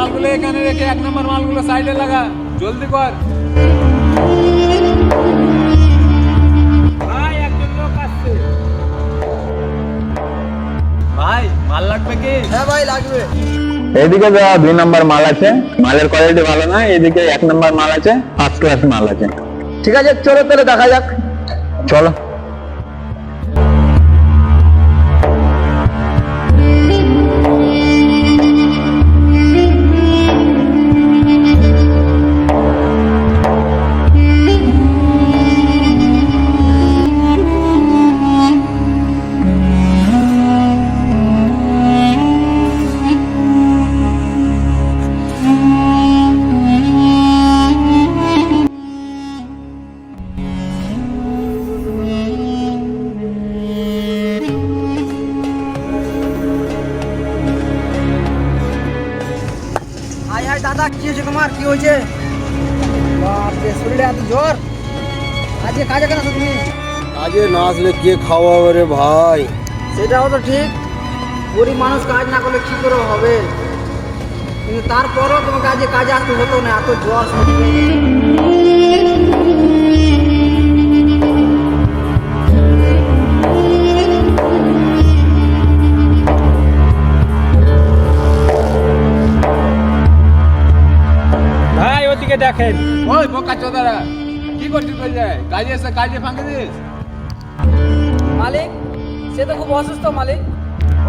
মালগুলো এখানে রেখে 1 নম্বর মালগুলো সাইডে লাগা, জলদি কর। ভাই একজন লোক আসছে। ভাই মাল লাগবে কি? হ্যাঁ ভাই লাগবে। এদিকে যা 2 নম্বর মাল আছে, মালের কোয়ালিটি ভালো না। এদিকে 1 নম্বর মাল আছে, ফার্স্ট ক্লাস মাল আছে। ঠিক আছে চলো তাহলে দেখা যাক। চলো। হাই হাই দাদা, কি হয়েছে তোমার? কি হয়েছে? বাপরে, শরীরে এত জ্বর? আজকে কাজে কেন আছো তুমি? কাজে না আসলে কে খাওয়াবে রে ভাই? সেটাও তো ঠিক, গরিব মানুষ কাজ না করলে কি করে হবে, কিন্তু তারপরও তোমাকে আজকে কাজে আসতে হতো না, এত জ্বর শরীরে। ভাই ওদিকে দেখেন। ওই বোকা চোদারা, কি করছিস তুই? যায় কাজে এসে কাজে ফাঁকে দিস? মালিক, সে তো খুব অসুস্থ মালিক।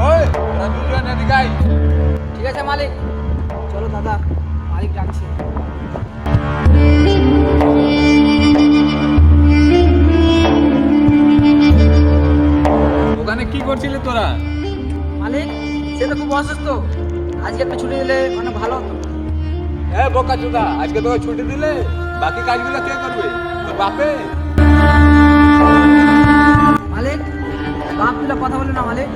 ওই ওরা দুজন এদিকে আয়। ঠিক আছে মালিক, চলো দাদা, মালিক ডাকছে। ওখানে কি করছিলি তোরা? মালিক, সে তো খুব অসুস্থ, আজকে একটু ছুটি দিলে মানে ভালো হতো। এ বোকা চোদা, আজকে তোকে ছুটি দিলে বাকি কাজগুলো কে করবে? তোর বাপে? মালিক, বাপ তুলে কথা বলে না মালিক।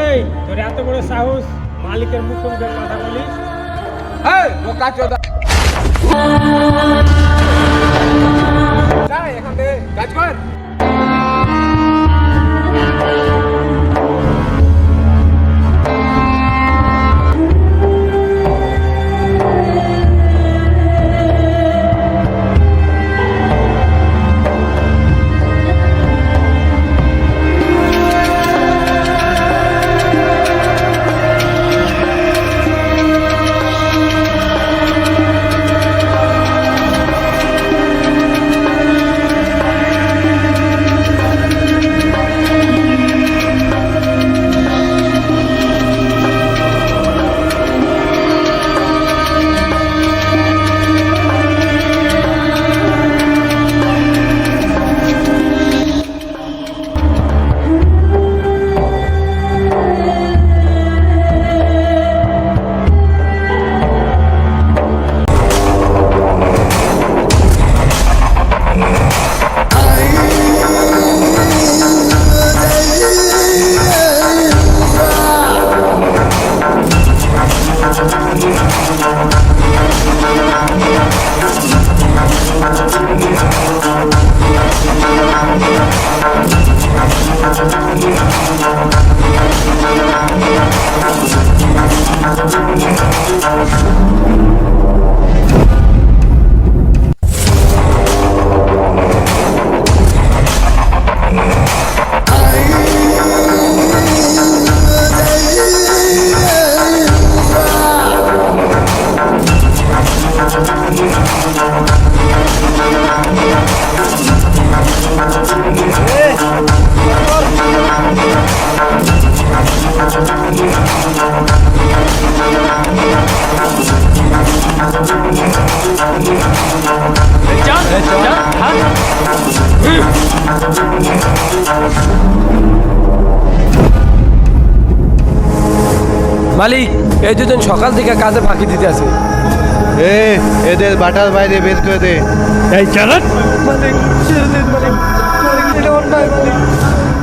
এই তোর এত বড় সাহস, মালিকের মুখে মুখে কথা বলিস? এই বোকা চোদা, যা এখান থেকে কাজ কর। মালিক, এই দুজন সকাল থেকে কাজে ফাঁকি দিতে আছে। এদের বাটার বাইরে বের করে দে। এই চালান। মালিক ছেড়ে দিন মালিক, মালিক এটা অন্যায় মালিক,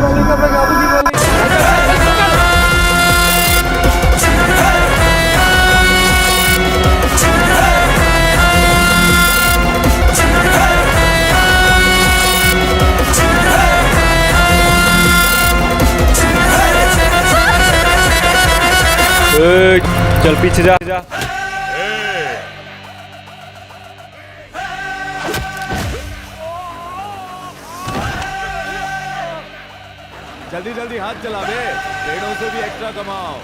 মালিক আপনাকে আমি কি মালিক। चल पीछे जा। जल्दी जल्दी हाथ चला बे, पेड़ों से भी एक्स्ट्रा कमाओ।